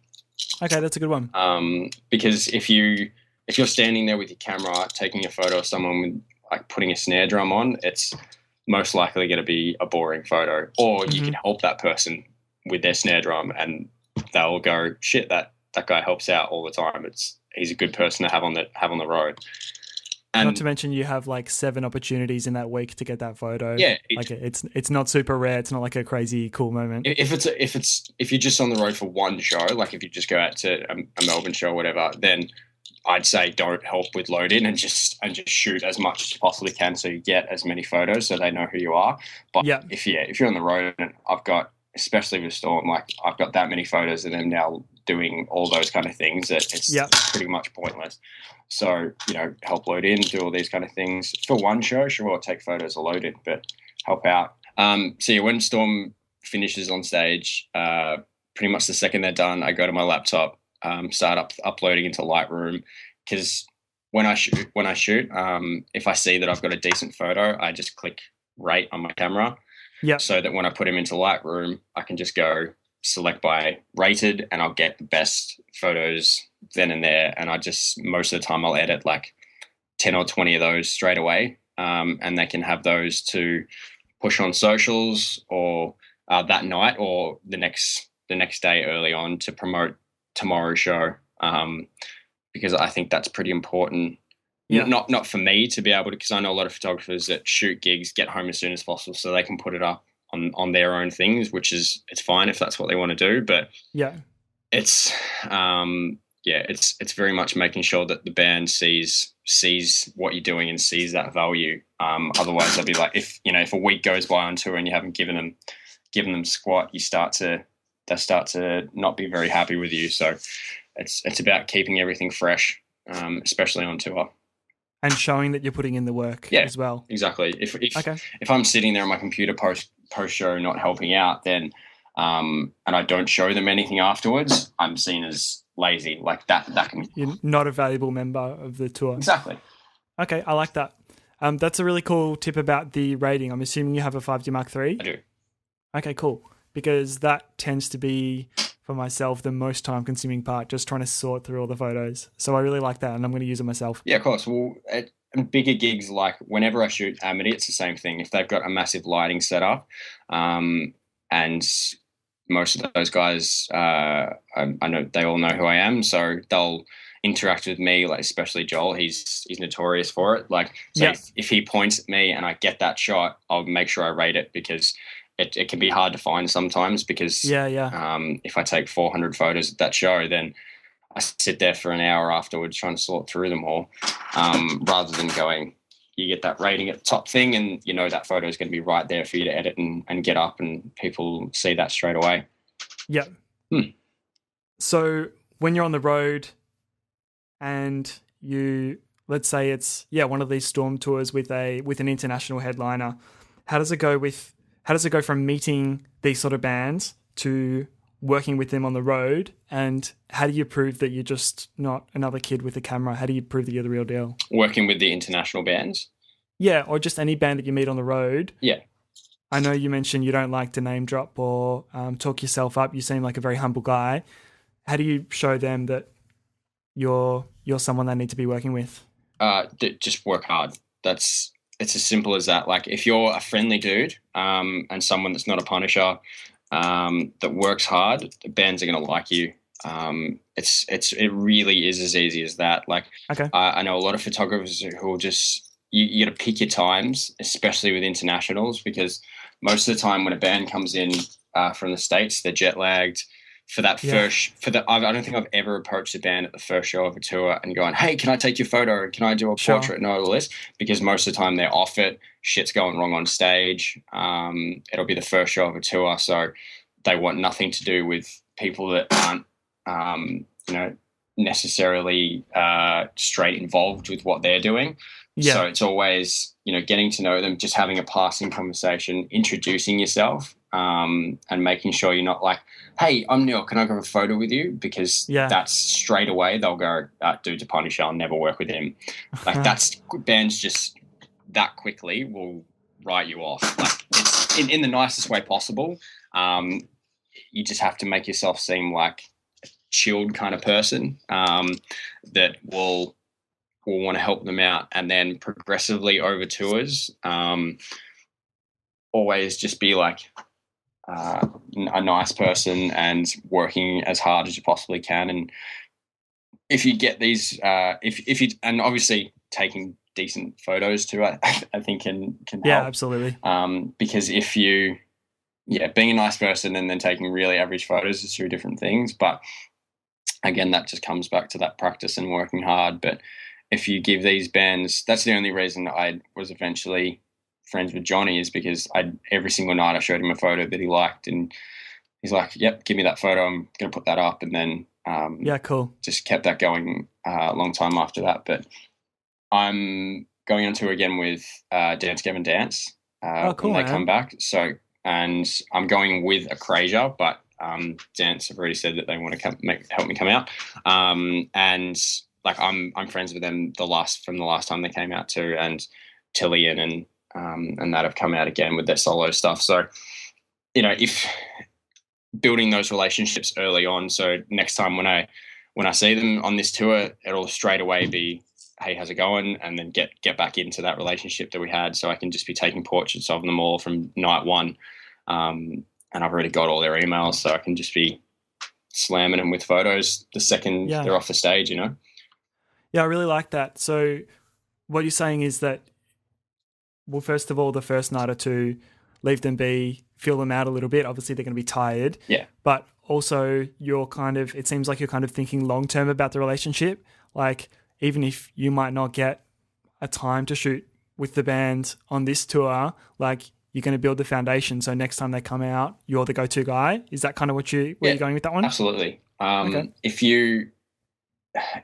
Okay, that's a good one. Because if you're standing there with your camera taking a photo of someone with like putting a snare drum on, it's most likely going to be a boring photo. Or you can help that person with their snare drum and they'll go, shit, that guy helps out all the time. He's a good person to have on the road. And not to mention you have like 7 opportunities in that week to get that photo. Yeah, it's not super rare. It's not like a crazy cool moment. If you're just on the road for one show, like if you just go out to a Melbourne show or whatever, then I'd say don't help with load in and just shoot as much as you possibly can so you get as many photos so they know who you are. But if you're on the road, and I've got, especially with Storm, like I've got that many photos of them now doing all those kind of things that it's pretty much pointless. So, help load in, do all these kind of things. For one show, sure, I'll take photos of load in, but help out. When Storm finishes on stage, pretty much the second they're done, I go to my laptop, start uploading into Lightroom, because when I shoot, if I see that I've got a decent photo, I just click rate on my camera. Yeah. So that when I put him into Lightroom, I can just go select by rated and I'll get the best photos then and there. And most of the time I'll edit like 10 or 20 of those straight away. And they can have those to push on socials or that night or the next day early on to promote tomorrow's show. Because I think that's pretty important. Yeah. Not for me to be able to, because I know a lot of photographers that shoot gigs, get home as soon as possible so they can put it up on their own things, it's fine if that's what they want to do. But it's very much making sure that the band sees what you're doing and sees that value. Otherwise they'll be like, if a week goes by on tour and you haven't given them squat, they start to not be very happy with you. So it's about keeping everything fresh, especially on tour. And showing that you're putting in the work as well. Exactly. If I'm sitting there on my computer post show not helping out, then and I don't show them anything afterwards, I'm seen as lazy. Like that can... You're not a valuable member of the tour. Exactly. Okay, I like that. That's a really cool tip about the rating. I'm assuming you have a 5D Mark III? I do. Okay, cool. Because that tends to be, for myself, the most time-consuming part, just trying to sort through all the photos. So I really like that, and I'm going to use it myself. Yeah, of course. Well, at bigger gigs, like whenever I shoot Amity, it's the same thing. If they've got a massive lighting setup, and most of those guys, I know they all know who I am, so they'll interact with me, like especially Joel. He's notorious for it. Like, so if he points at me and I get that shot, I'll make sure I rate it, because it can be hard to find sometimes, because if I take 400 photos at that show, then I sit there for an hour afterwards trying to sort through them all, rather than going, you get that rating at the top thing and you know that photo is going to be right there for you to edit and get up, and people see that straight away. Yeah. So when you're on the road and you, let's say it's one of these storm tours with an international headliner, how does it go from meeting these sort of bands to working with them on the road? And how do you prove that you're just not another kid with a camera? How do you prove that you're the real deal? Working with the international bands? Yeah, or just any band that you meet on the road. Yeah. I know you mentioned you don't like to name drop or talk yourself up. You seem like a very humble guy. How do you show them that you're someone they need to be working with? Just work hard. It's as simple as that. Like, if you're a friendly dude and someone that's not a punisher, that works hard, the bands are going to like you. It really is as easy as that. Like, okay. I know a lot of photographers who will just, you got to pick your times, especially with internationals, because most of the time when a band comes in from the States, they're jet lagged. I don't think I've ever approached a band at the first show of a tour and gone, hey, can I take your photo? Can I do a portrait and all this? Because most of the time they're off it. Shit's going wrong on stage. It'll be the first show of a tour. So they want nothing to do with people that aren't, necessarily straight involved with what they're doing. Yeah. So it's always, getting to know them, just having a passing conversation, introducing yourself, and making sure you're not like, hey, I'm Neal, can I grab a photo with you? Because that's straight away, they'll go, dude's a punisher, I'll never work with him. Like, that's, bands just that quickly will write you off. Like, it's in the nicest way possible. You just have to make yourself seem like a chilled kind of person that will want to help them out, and then progressively over tours, always just be like a nice person and working as hard as you possibly can. And if you get these, and obviously taking decent photos too, I think can help. Yeah, absolutely. Because if you, being a nice person and then taking really average photos is two different things. But again, that just comes back to that practice and working hard. But if you give these bands, that's the only reason I was eventually friends with Johnny, is because every single night I showed him a photo that he liked, and he's like, yep, give me that photo, I'm going to put that up. And then cool. Just kept that going a long time after that. But I'm going on tour again with Dance Gavin Dance cool, when they come back. So, and I'm going with a Crazier, but Dance have already said that they want to help me come out. And like, I'm friends with them from the last time they came out too, and Tillian and that have come out again with their solo stuff. So, if building those relationships early on, so next time when I see them on this tour, it'll straight away be, hey, how's it going? And then get back into that relationship that we had, so I can just be taking portraits of them all from night one. And I've already got all their emails, so I can just be slamming them with photos the second they're off the stage, Yeah, I really like that. So what you're saying is that, well, first of all, the first night or two, leave them be, feel them out a little bit. Obviously, they're going to be tired. Yeah. But also, it seems like you're kind of thinking long-term about the relationship. Like, even if you might not get a time to shoot with the band on this tour, like, you're going to build the foundation. So next time they come out, you're the go-to guy. Is that kind of where you're going with that one? Absolutely. Okay.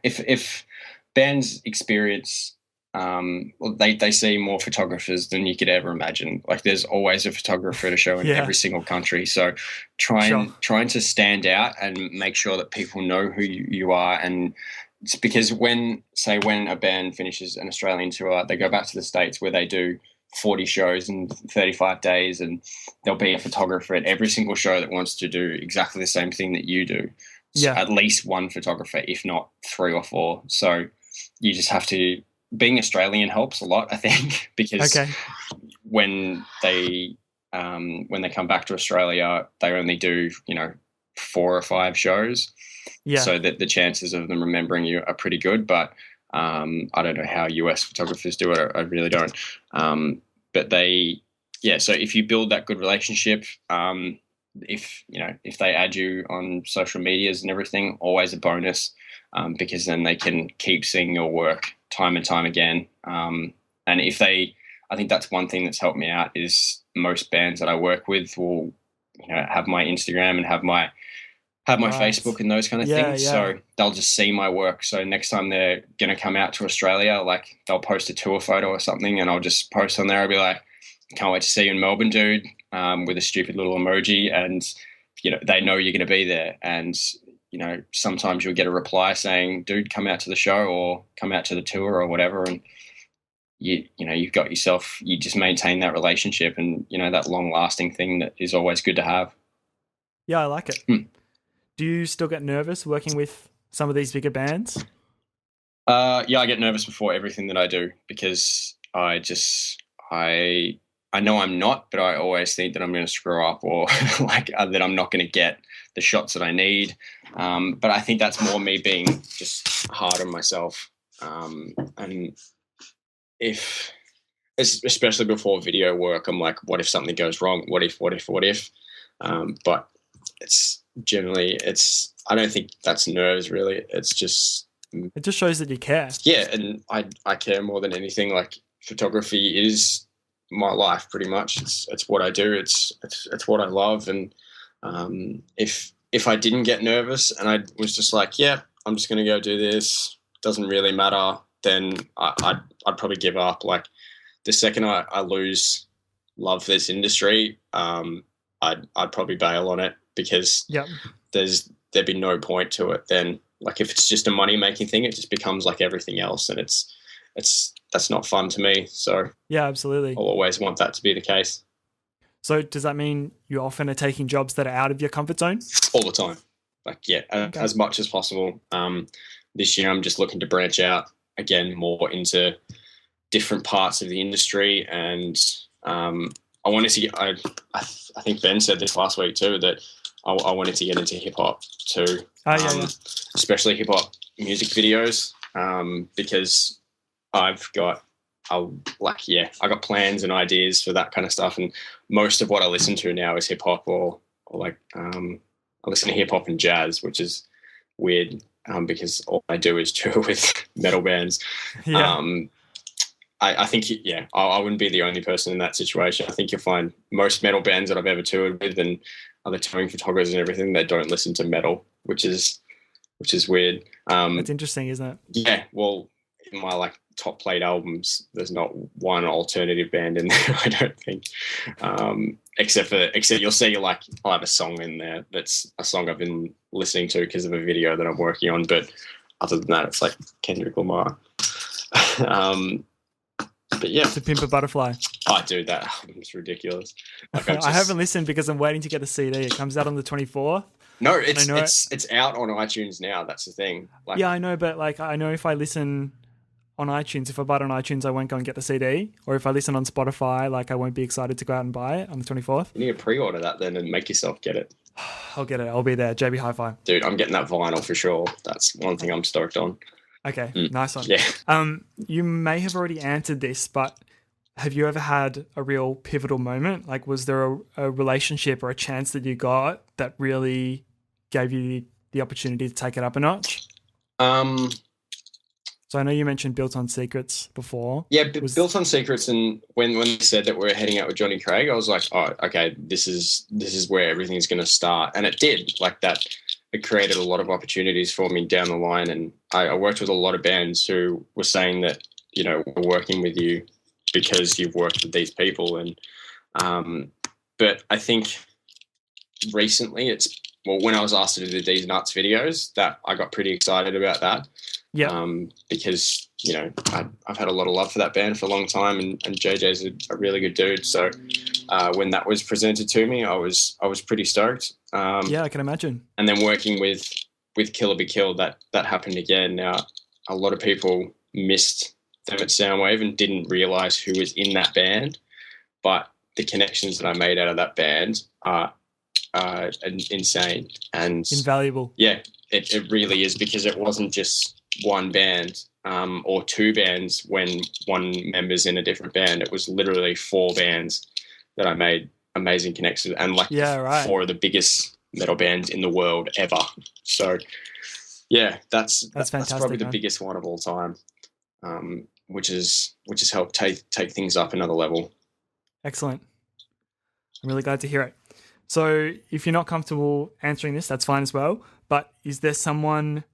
If bands experience well, they see more photographers than you could ever imagine. Like there's always a photographer at a show in Yeah. every single country. So Sure. trying to stand out and make sure that people know who you are. And it's because when a band finishes an Australian tour, they go back to the States where they do 40 shows in 35 days, and there'll be a photographer at every single show that wants to do exactly the same thing that you do. So Yeah. at least one photographer, if not 3 or 4. So you just have to, being Australian helps a lot, I think, because Okay. when they come back to Australia, they only do 4 or 5 shows, Yeah. so that the chances of them remembering you are pretty good. But I don't know how US photographers do it. I really don't. But so if you build that good relationship, if they add you on social medias and everything, always a bonus, because then they can keep seeing your work time and time again. And I think that's one thing that's helped me out is most bands that I work with will have my Instagram and have my Right. Facebook and those kind of things. Yeah. So they'll just see my work. So next time they're going to come out to Australia, like they'll post a tour photo or something, and I'll just post on there. I'll be like, can't wait to see you in Melbourne, dude, with a stupid little emoji. And, they know you're going to be there. And, sometimes you'll get a reply saying, dude, come out to the show or come out to the tour or whatever. And you've got yourself, you just maintain that relationship and, that long lasting thing that is always good to have. Yeah, I like it. Do you still get nervous working with some of these bigger bands? I get nervous before everything that I do because I know I'm not, but I always think that I'm going to screw up or that I'm not going to get the shots that I need. But I think that's more me being just hard on myself. And especially before video work, I'm like, what if something goes wrong? What if? But it's generally, I don't think that's nerves really. It just shows that you care. Yeah. And I care more than anything. Like photography is my life pretty much. It's what I do. It's what I love. And if I didn't get nervous and I was just like, yeah, I'm just going to go do this, doesn't really matter, then I'd probably give up. Like the second I lose love for this industry, I'd probably bail on it because there'd be no point to it then. Like if it's just a money making thing, it just becomes like everything else, and that's not fun to me. So yeah, absolutely. I'll always want that to be the case. So does that mean you often are taking jobs that are out of your comfort zone? All the time. Like, yeah, as much as possible. This year I'm just looking to branch out again more into different parts of the industry. And I wanted to get, I think Ben said this last week too, that I wanted to get into hip hop too. Especially hip hop music videos, because I got plans and ideas for that kind of stuff. And most of what I listen to now is hip hop or I listen to hip hop and jazz, which is weird, because all I do is tour with metal bands. Yeah. I think, I wouldn't be the only person in that situation. I think you'll find most metal bands that I've ever toured with and other touring photographers and everything, they don't listen to metal, which is weird. That's interesting, isn't it? Yeah. Well, in my top played albums, there's not one alternative band in there, I don't think. Except you'll see I'll have a song in there that's a song I've been listening to because of a video that I'm working on. But other than that, it's like Kendrick Lamar. But yeah. To Pimp a Butterfly. I do that. It's ridiculous. I haven't listened because I'm waiting to get the CD. It comes out on the 24th. No, it's out on iTunes now. That's the thing. Yeah, I know, but I know if I listen on iTunes, if I buy it on iTunes, I won't go and get the CD. Or if I listen on Spotify, I won't be excited to go out and buy it on the 24th. You need to pre-order that then and make yourself get it. I'll get it. I'll be there. JB Hi-Fi. Dude, I'm getting that vinyl for sure. That's one thing I'm stoked on. Okay, nice one. Yeah. You may have already answered this, but have you ever had a real pivotal moment? Was there a relationship or a chance that you got that really gave you the opportunity to take it up a notch? So I know you mentioned Built on Secrets before. Yeah, Built on Secrets, and when they said that we're heading out with Johnny Craig, I was like, oh, okay, this is where everything's going to start. And it did. That. It created a lot of opportunities for me down the line. And I worked with a lot of bands who were saying that we're working with you because you've worked with these people. And but I think recently when I was asked to do the Deez Nutz videos, that I got pretty excited about that. Yeah. Because I've had a lot of love for that band for a long time, and JJ's a really good dude. So when that was presented to me, I was pretty stoked. Yeah, I can imagine. And then working with Killer Be Killed, that happened again. Now, a lot of people missed them at Soundwave and didn't realise who was in that band, but the connections that I made out of that band are insane and invaluable. Yeah, it really is, because it wasn't just one band or two bands when one member's in a different band. It was literally 4 bands that I made amazing connections, and four of the biggest metal bands in the world ever. So yeah, that's fantastic, that's probably the biggest one of all time, which has helped take things up another level. Excellent. I'm really glad to hear it. So if you're not comfortable answering this, that's fine as well. But is there someone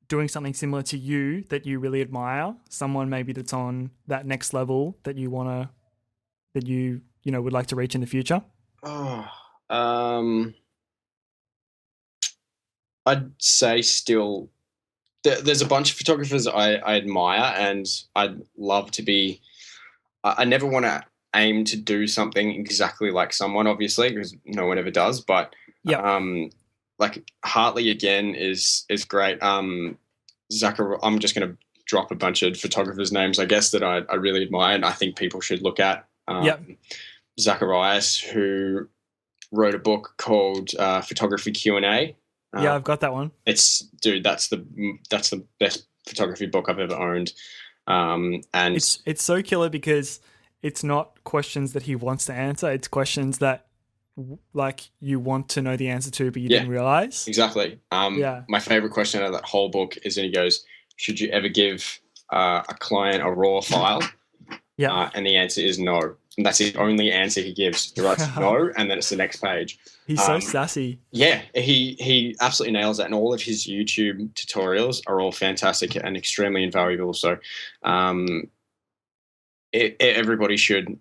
doing something similar to you that you really admire? Someone maybe that's on that next level that you would like to reach in the future? I'd say still there's a bunch of photographers I admire, and I'd love to be. I never want to aim to do something exactly like someone, obviously, because no one ever does. But like Hartley again is great. Zachary, I'm just going to drop a bunch of photographers' names, I guess, that I really admire and I think people should look at. Zacharias, who wrote a book called Photography Q&A. Yeah, I've got that one. That's the best photography book I've ever owned. And it's so killer because it's not questions that he wants to answer. It's questions that like you want to know the answer to, but you didn't realize. Exactly. My favorite question out of that whole book is when he goes, should you ever give a client a raw file? And the answer is no. And that's the only answer he gives. He writes no, and then it's the next page. He's so sassy. Yeah, he absolutely nails that. And all of his YouTube tutorials are all fantastic and extremely invaluable. So everybody should,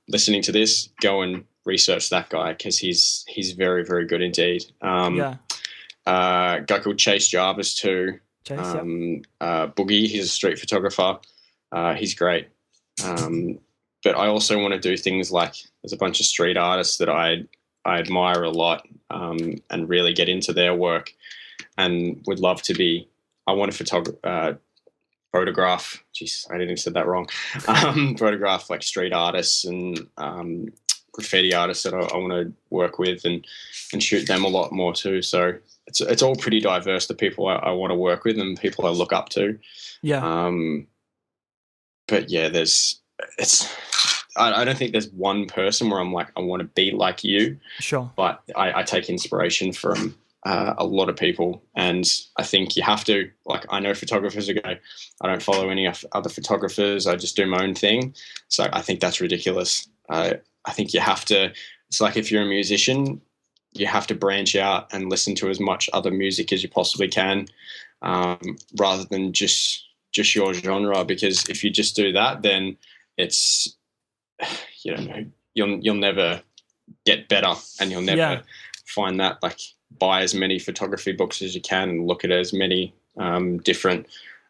listening to this, go and research that guy, because he's very, very good indeed. A guy called Chase Jarvis too. Boogie, he's a street photographer. He's great. But I also want to do things like, there's a bunch of street artists that I admire a lot, and really get into their work, and would love to be. I want to photograph. Jeez, I didn't said that wrong. Photograph like street artists and graffiti artists that I want to work with, and shoot them a lot more too. So it's all pretty diverse, the people I want to work with and people I look up to. But yeah, I don't think there's one person where I'm like, I want to be like you. Sure. But I take inspiration from a lot of people, and I think you have to, like, I know photographers who go, I don't follow any other photographers, I just do my own thing. So I think that's ridiculous. I think you have to, it's like if you're a musician, you have to branch out and listen to as much other music as you possibly can, rather than just your genre, because if you just do that, then it's, you'll never get better, and you'll never find that, like, buy as many photography books as you can and look at as many different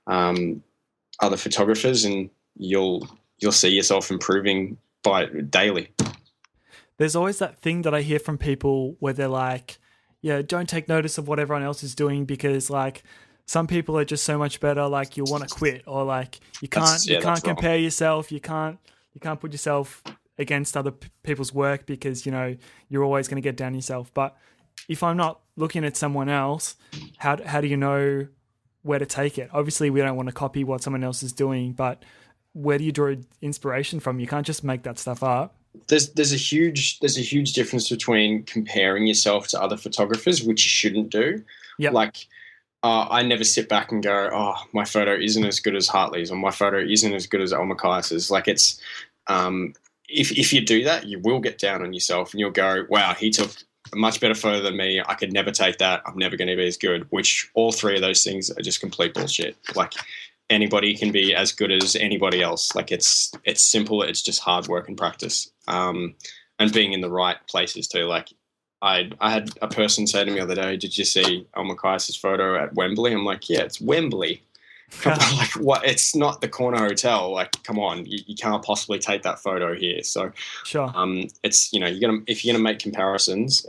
other photographers, and you'll see yourself improving daily. There's always that thing that I hear from people where they're like, don't take notice of what everyone else is doing, because like some people are just so much better, like you'll want to quit, or like you can't compare yourself, you can't put yourself against other people's work, because you're always going to get down yourself. But if I'm not looking at someone else, how do you know where to take it? Obviously we don't want to copy what someone else is doing, but where do you draw inspiration from? You can't just make that stuff up. There's a huge difference between comparing yourself to other photographers, which you shouldn't do. Like I never sit back and go, oh, my photo isn't as good as Hartley's, or my photo isn't as good as Omakais's. Like, it's if you do that, you will get down on yourself, and you'll go, wow, he took a much better photo than me. I could never take that. I'm never going to be as good. Which all three of those things are just complete bullshit. Like, anybody can be as good as anybody else. Like it's simple. It's just hard work and practice, and being in the right places too. Like I had a person say to me the other day, "Did you see Mackay's photo at Wembley?" I'm like, "Yeah, it's Wembley." Like, what? It's not the corner hotel. Like, come on, you can't possibly take that photo here. So, Sure. it's if you're gonna make comparisons,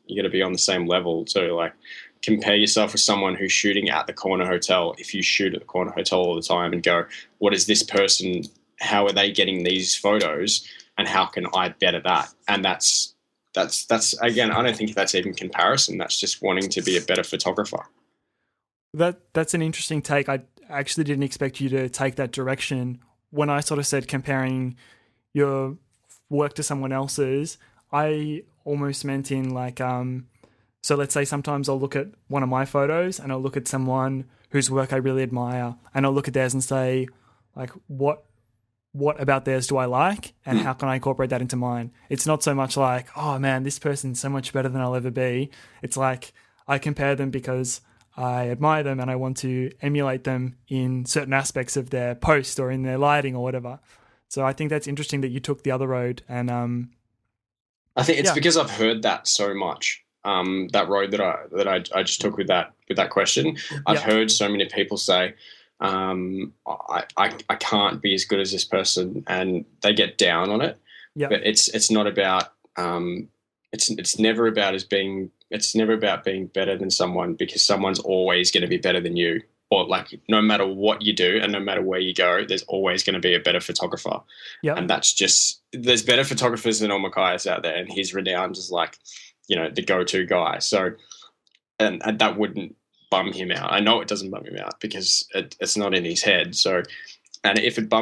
you gotta be on the same level. So, like, compare yourself with someone who's shooting at the corner hotel. If you shoot at the corner hotel all the time and go, what is this person? How are they getting these photos? And how can I better that? And that's again, I don't think that's even comparison. That's just wanting to be a better photographer. That's an interesting take. I actually didn't expect you to take that direction. When I sort of said comparing your work to someone else's, I almost meant in like, so let's say sometimes I'll look at one of my photos and I'll look at someone whose work I really admire and I'll look at theirs and say, like, what about theirs do I like and how can I incorporate that into mine? It's not so much like, oh man, this person's so much better than I'll ever be. It's like I compare them because I admire them and I want to emulate them in certain aspects of their post or in their lighting or whatever. So I think that's interesting that you took the other road. And I think it's because I've heard that so much. That road that I just took with that question. I've heard so many people say, I can't be as good as this person, and they get down on it. Yep. But it's not about it's never about being better than someone, because someone's always going to be better than you. Or like, no matter what you do and no matter where you go, there's always going to be a better photographer. Yep. And that's just, there's better photographers than Mackay's out there, and he's renowned as like, the go-to guy. So, and that wouldn't bum him out. I know it doesn't bum him out because it's not in his head. So, and if it bums